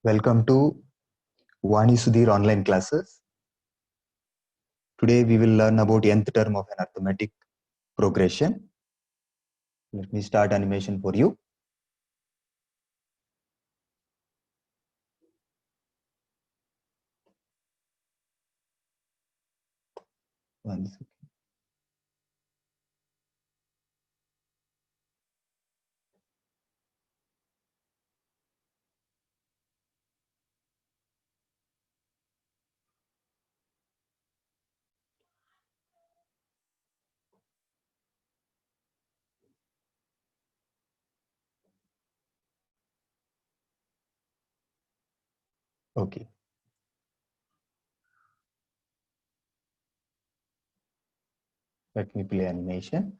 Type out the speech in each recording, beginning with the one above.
Welcome to Vani Sudhir online classes. Today we will learn about nth term of an arithmetic progression. Let me start animation for you. One second. Okay. Let me play animation.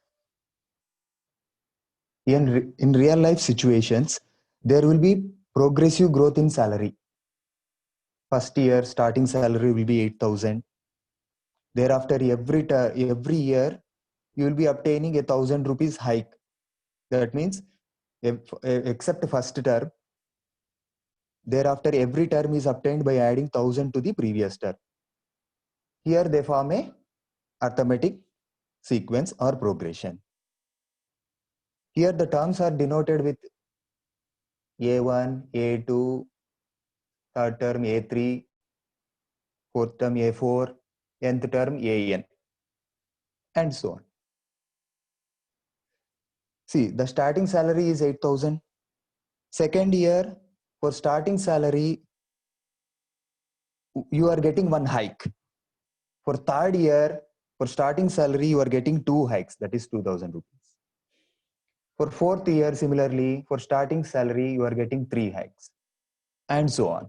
In real life situations, there will be progressive growth in salary. First year starting salary will be 8,000. Thereafter, every year you will be obtaining a 1,000 rupees hike. That means, except first term, thereafter every term is obtained by adding 1,000 to the previous term. Here they form a arithmetic sequence or progression. Here the terms are denoted with A1, A2, third term A3, fourth term A4, nth term AN, and so on. See, the starting salary is 8,000. Second year, for starting salary, you are getting one hike. For third year, for starting salary, you are getting two hikes, that is 2,000 rupees. For fourth year, similarly, for starting salary, you are getting three hikes, and so on.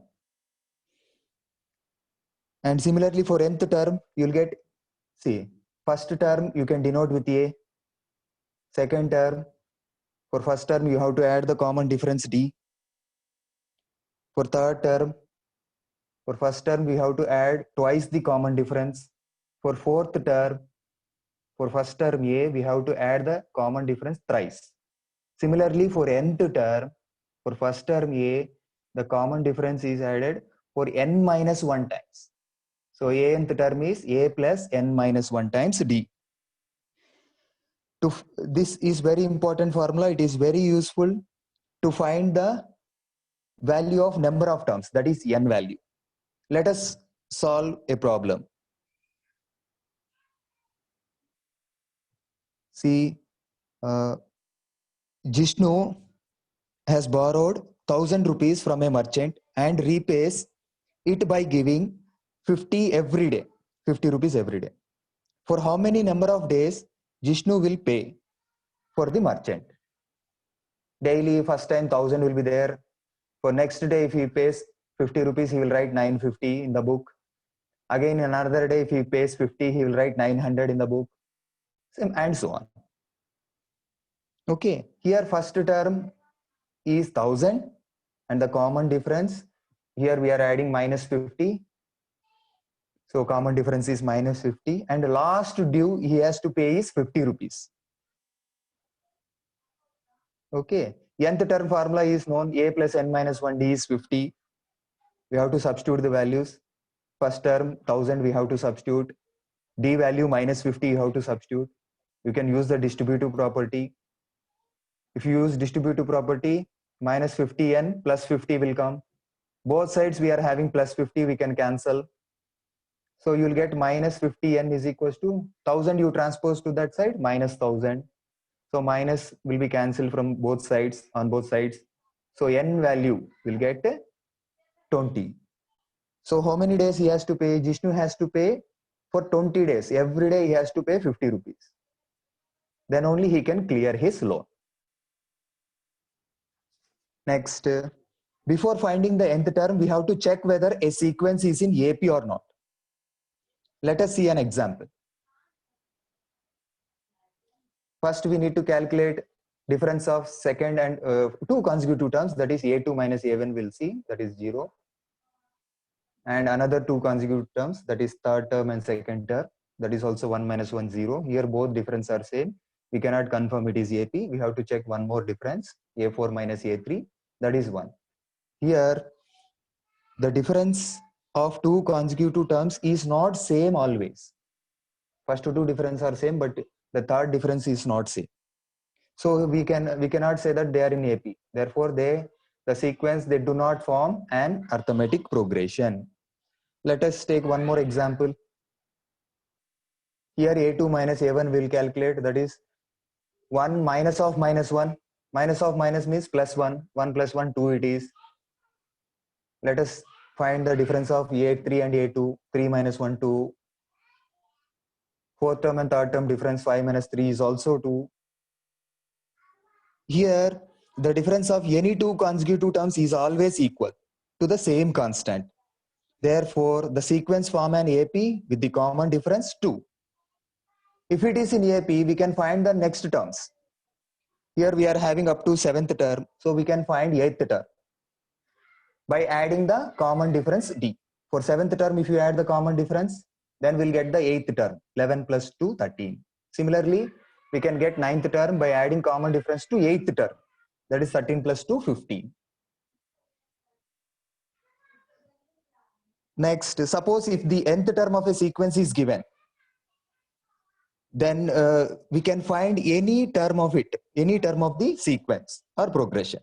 And similarly, for nth term, you'll get, see, first term you can denote with A. Second term, for first term, you have to add the common difference D. For third term, for first term, we have to add twice the common difference. For fourth term, for first term A, we have to add the common difference thrice. Similarly, for nth term, for first term A, the common difference is added for n minus 1 times. So nth term is A plus n minus 1 times D. This is very important formula. It is very useful to find the value of number of terms, that is n value. Let us solve a problem. See, Jishnu has borrowed 1,000 rupees from a merchant and repays it by giving 50 every day, 50 rupees every day. For how many number of days Jishnu will pay for the merchant? Daily, first time 1,000 will be there. For next day, if he pays 50 rupees, he will write 950 in the book. Again, another day, if he pays 50, he will write 900 in the book, and so on. Okay, here first term is 1,000 and the common difference, here we are adding minus 50. So common difference is minus 50 and last due he has to pay is 50 rupees. Okay, nth term formula is known, A plus n minus 1 D is 50. We have to substitute the values. First term 1,000 we have to substitute. D value minus 50 you have to substitute. You can use the distributive property. If you use distributive property, minus 50n plus 50 will come. Both sides we are having plus 50, we can cancel. So you will get minus 50n is equals to 1,000 you transpose to that side, minus 1,000. So minus will be cancelled from both sides, on both sides. So n value will get 20. So how many days he has to pay? Jishnu has to pay for 20 days. Every day he has to pay 50 rupees. Then only he can clear his loan. Next, before finding the nth term, we have to check whether a sequence is in AP or not. Let us see an example. First, we need to calculate difference of second and two consecutive terms, that is A2 minus A1 we'll see, that is 0. And another two consecutive terms, that is third term and second term, that is also 1 minus 1, 0. Here both difference are same. We cannot confirm it is AP. We have to check one more difference, A4 minus A3, that is 1. Here, the difference of two consecutive terms is not same always. First two differences are same, but the third difference is not same. So we cannot say that they are in AP. Therefore, the sequence, they do not form an arithmetic progression. Let us take one more example. Here A2 minus A1 will calculate, that is 1 minus of minus 1. Minus of minus means plus 1. 1 plus 1, 2 it is. Let us find the difference of A3 and A2. 3 minus 1, 2. Fourth term and third term difference 5 minus 3 is also 2. Here, the difference of any two consecutive terms is always equal to the same constant. Therefore, the sequence form an AP with the common difference 2. If it is in AP, we can find the next terms. Here we are having up to 7th term, so we can find 8th term by adding the common difference D. For 7th term, if you add the common difference, then we'll get the 8th term, 11 plus 2, 13. Similarly, we can get 9th term by adding common difference to 8th term, that is 13 plus 2, 15. Next, suppose if the nth term of a sequence is given, then we can find any term of it, any term of the sequence or progression.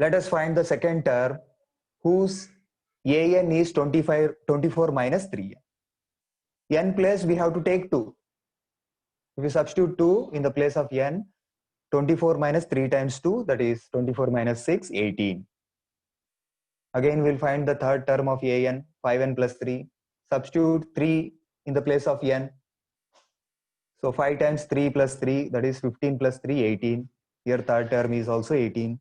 Let us find the second term whose an is 24 minus 3. N place we have to take 2. If we substitute 2 in the place of n, 24 minus 3 times 2, that is 24 minus 6, 18. Again, we'll find the third term of an, 5n plus 3. Substitute 3 in the place of n. So 5 times 3 plus 3, that is 15 plus 3, 18. Here third term is also 18.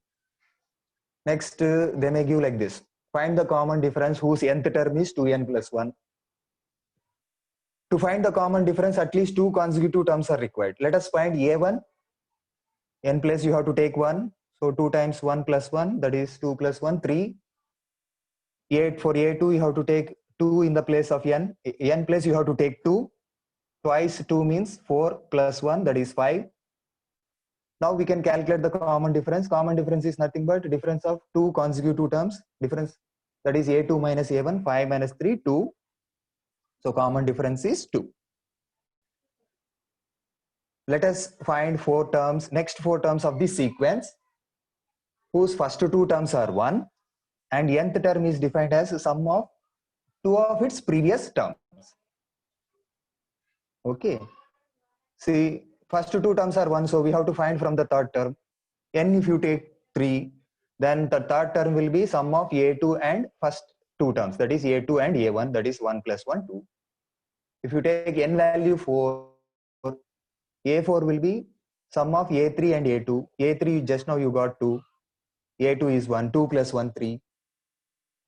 Next, they may give like this. Find the common difference whose nth term is 2n plus 1. To find the common difference, at least two consecutive terms are required. Let us find a1. N place you have to take 1. So 2 times 1 plus 1, that is 2 plus 1, 3. 8 for a2, you have to take 2 in the place of n. N place you have to take 2. Twice 2 means 4 plus 1, that is 5. Now we can calculate the common difference. Common difference is nothing but difference of two consecutive terms. Difference, that is a2 minus a1, 5 minus 3, 2. So common difference is 2. Let us find next four terms of this sequence, whose first two terms are 1 and nth term is defined as sum of two of its previous terms. Okay. See, first two terms are 1, so we have to find from the third term. N if you take 3, then the third term will be sum of a2 and first two terms, that is a2 and a1, that is 1 plus 1, 2. If you take n value 4, a4 will be sum of a3 and a2. A3 just now you got 2. A2 is 1, 2 plus 1, 3.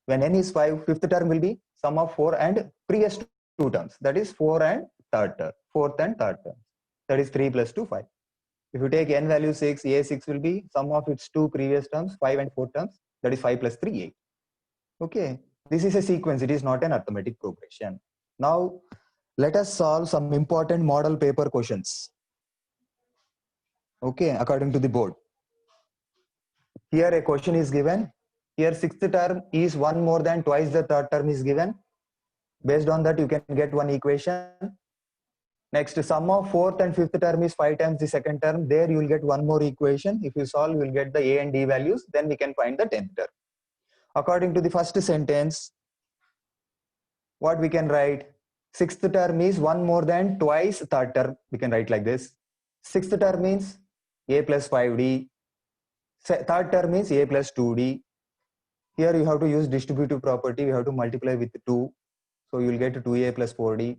When n is 5, fifth term will be sum of 4 and previous two terms, that is 4 and third term, fourth and third term, that is 3 plus 2, 5. If you take n value 6, a6 will be sum of its two previous terms, 5 and 4 terms, that is 5 plus 3, 8. Okay, this is a sequence, it is not an arithmetic progression. Now, let us solve some important model paper questions. Okay, according to the board. Here a question is given. Here sixth term is 1 more than twice the third term is given. Based on that, you can get one equation. Next, sum of fourth and fifth term is 5 times the second term. There you will get one more equation. If you solve, you will get the a and d values. Then we can find the 10th term. According to the first sentence, what we can write? Sixth term is 1 more than twice third term. We can write like this. Sixth term means a plus 5d. Third term is a plus 2d. Here you have to use distributive property. You have to multiply with 2. So you will get 2a plus 4d.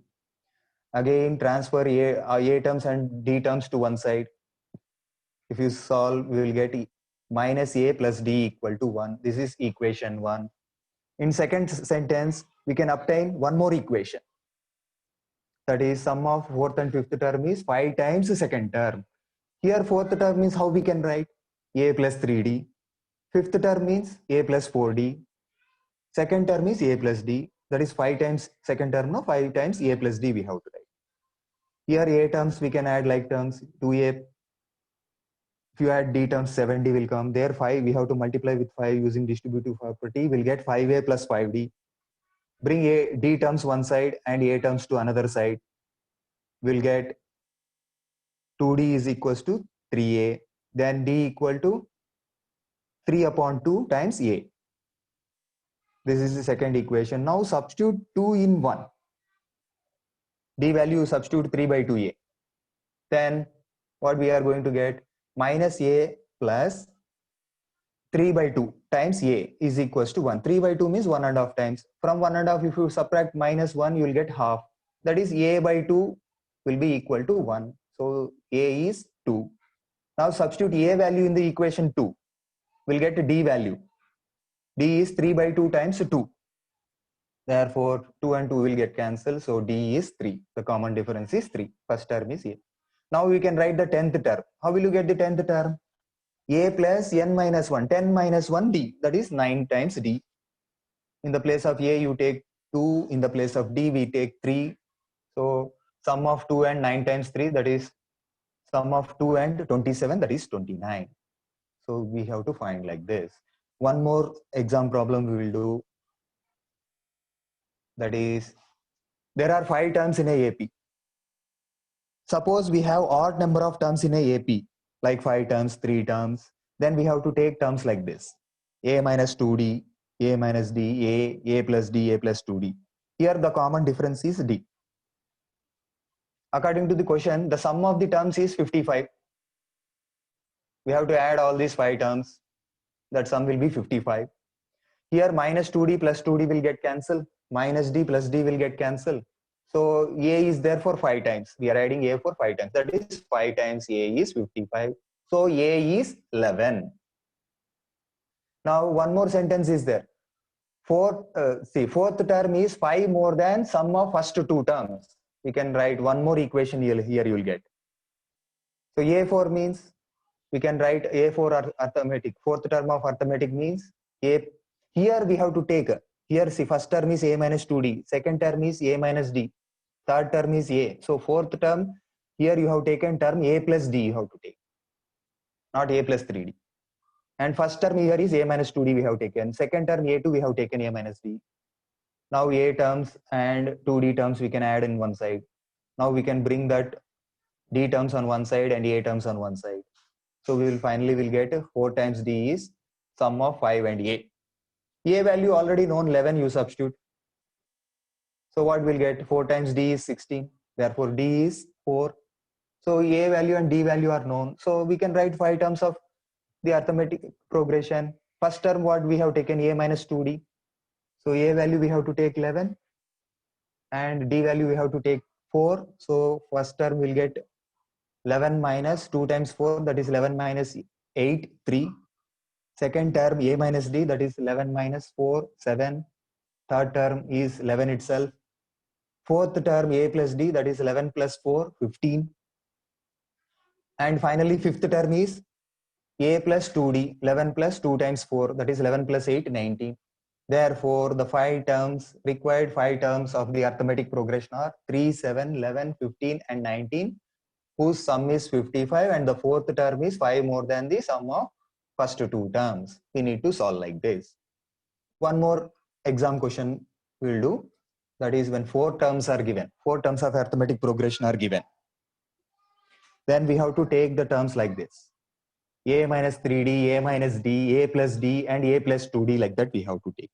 Again, transfer a terms and d terms to one side. If you solve, we will get minus a plus d equal to 1. This is equation 1. In second sentence, we can obtain one more equation. That is sum of fourth and fifth term is 5 times the second term. Here fourth term means how we can write? A plus 3d. Fifth term means a plus 4d. Second term is a plus d. That is 5 times second term, no? 5 times a plus d we have to write. Here a terms we can add like terms 2a. If you add d terms, 7d will come. There 5, we have to multiply with 5 using distributive property. We'll get 5a plus 5d. Bring d terms one side and a terms to another side. We'll get 2d is equals to 3a. Then d equal to 3 upon 2 times a. This is the second equation. Now substitute 2 in 1. D value substitute 3 by 2a. Then what we are going to get? Minus a plus 3 by 2 times a is equals to 1. 3 by 2 means 1.5 times. From 1.5, if you subtract minus 1, you will get half. That is a by 2 will be equal to 1. So a is 2. Now substitute a value in the equation 2. We'll get d value. D is 3 by 2 times 2. Therefore, 2 and 2 will get cancelled. So d is 3. The common difference is 3. First term is a. Now we can write the 10th term. How will you get the 10th term? A plus n minus 1. 10 minus 1 d. That is 9 times d. In the place of a, you take 2. In the place of d, we take 3. So sum of 2 and 9 times 3, that is sum of 2 and 27, that is 29. So we have to find like this. One more exam problem we will do. That is, there are 5 terms in a AP. Suppose we have odd number of terms in a AP, like 5 terms, 3 terms. Then we have to take terms like this. A minus 2d, a minus d, a plus d, a plus 2d. Here the common difference is d. According to the question, the sum of the terms is 55. We have to add all these 5 terms. That sum will be 55. Here minus 2d plus 2d will get cancelled. Minus d plus d will get cancelled. So a is there for 5 times. We are adding a for 5 times. That is 5 times a is 55. So a is 11. Now one more sentence is there. Fourth term is 5 more than sum of first 2 terms. We can write one more equation here you will get. So a4 means we can write a for arithmetic. Fourth term of arithmetic means a. Here we have to take. Here see, first term is a minus 2d. Second term is a minus d. Third term is a. So fourth term, here you have taken term a plus d you have to take. Not a plus 3d. And first term here is a minus 2d we have taken. Second term a2 we have taken a minus d. Now a terms and 2d terms we can add in one side. Now we can bring that d terms on one side and a terms on one side. So we will finally get 4 times d is sum of 5 and a. A value already known, 11, you substitute. So what we'll get? 4 times d is 16. Therefore d is 4. So a value and d value are known. So we can write 5 terms of the arithmetic progression. First term what we have taken, a minus 2d. So a value we have to take 11 and d value we have to take 4. So first term will get 11 minus 2 times 4, that is 11 minus 8, 3. Second term a minus d, that is 11 minus 4, 7. Third term is 11 itself. Fourth term a plus d, that is 11 plus 4, 15. And finally fifth term is a plus 2d, 11 plus 2 times 4, that is 11 plus 8, 19. Therefore the required 5 terms of the arithmetic progression are 3, 7, 11, 15 and 19, whose sum is 55, and the fourth term is 5 more than the sum of first 2 terms. We need to solve like this. One more exam question we will do. That is when 4 terms are given. 4 terms of arithmetic progression are given. Then we have to take the terms like this. A minus 3d, a minus d, a plus d and a plus 2d, like that we have to take.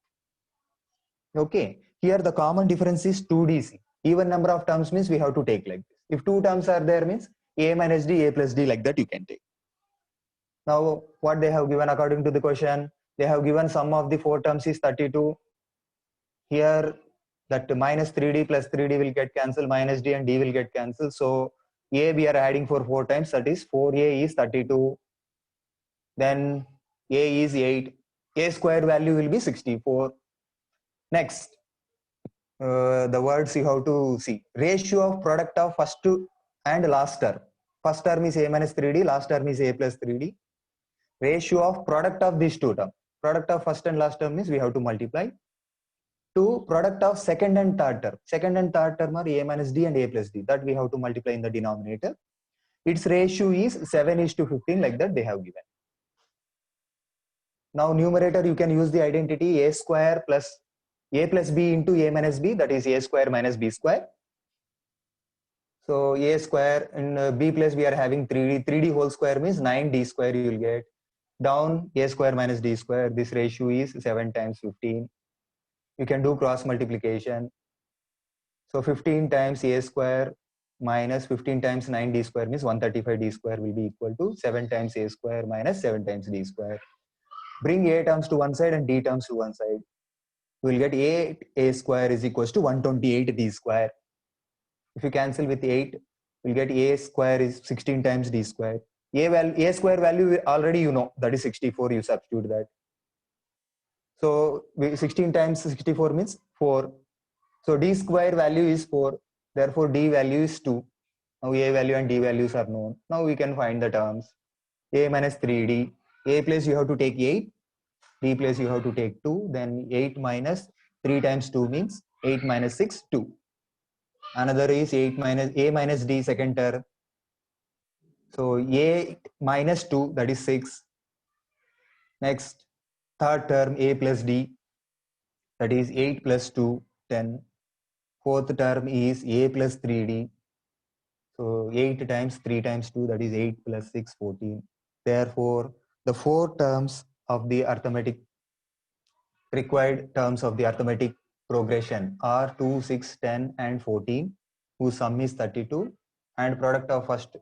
Okay. Here the common difference is 2d. Even number of terms means we have to take like this. If 2 terms are there means a minus d, a plus d, like that you can take. Now what they have given according to the question, they have given sum of the 4 terms is 32. Here that minus 3d plus 3d will get cancelled, minus d and d will get cancelled. So a we are adding for 4 times, that is 4a is 32. Then a is 8. A square value will be 64. Next, the words you have to see. Ratio of product of first and last term. First term is a minus 3d, last term is a plus 3d. Ratio of product of these 2 terms. Product of first and last term means we have to multiply. To product of second and third term. Second and third term are a minus d and a plus d. That we have to multiply in the denominator. its ratio is 7:15, like that they have given. Now numerator, you can use the identity a square plus a plus b into a minus b, that is a square minus b square. So a square and b plus we are having 3d. 3d whole square means 9d square you will get. Down a square minus d square, this ratio is 7 times 15. You can do cross multiplication. So 15 times a square minus 15 times 9d square means 135d square will be equal to 7 times a square minus 7 times d square. Bring a terms to one side and d terms to one side. We will get 8a square is equals to 128d square. If you cancel with 8, we'll get a square is 16 times d square. A square value already you know, that is 64, you substitute that. So 16 times 64 means 4. So d square value is 4. Therefore d value is 2. Now a value and d values are known. Now we can find the terms. A minus 3d. A place you have to take 8. D place you have to take 2. Then 8 minus 3 times 2 means 8 minus 6, 2. Another is 8 minus a minus d second term. So a minus 2, that is 6. Next, third term a plus d, that is 8 plus 2, 10. Fourth term is a plus 3d. So 8 times 3 times 2, that is 8 plus 6, 14. Therefore, the 4 terms of the arithmetic, required terms of the arithmetic progression are 2, 6, 10 and 14, whose sum is 32, and product of first,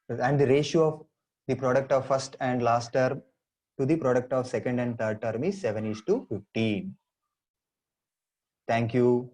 and the ratio of the product of first and last term to the product of second and third term is 7:15. Thank you.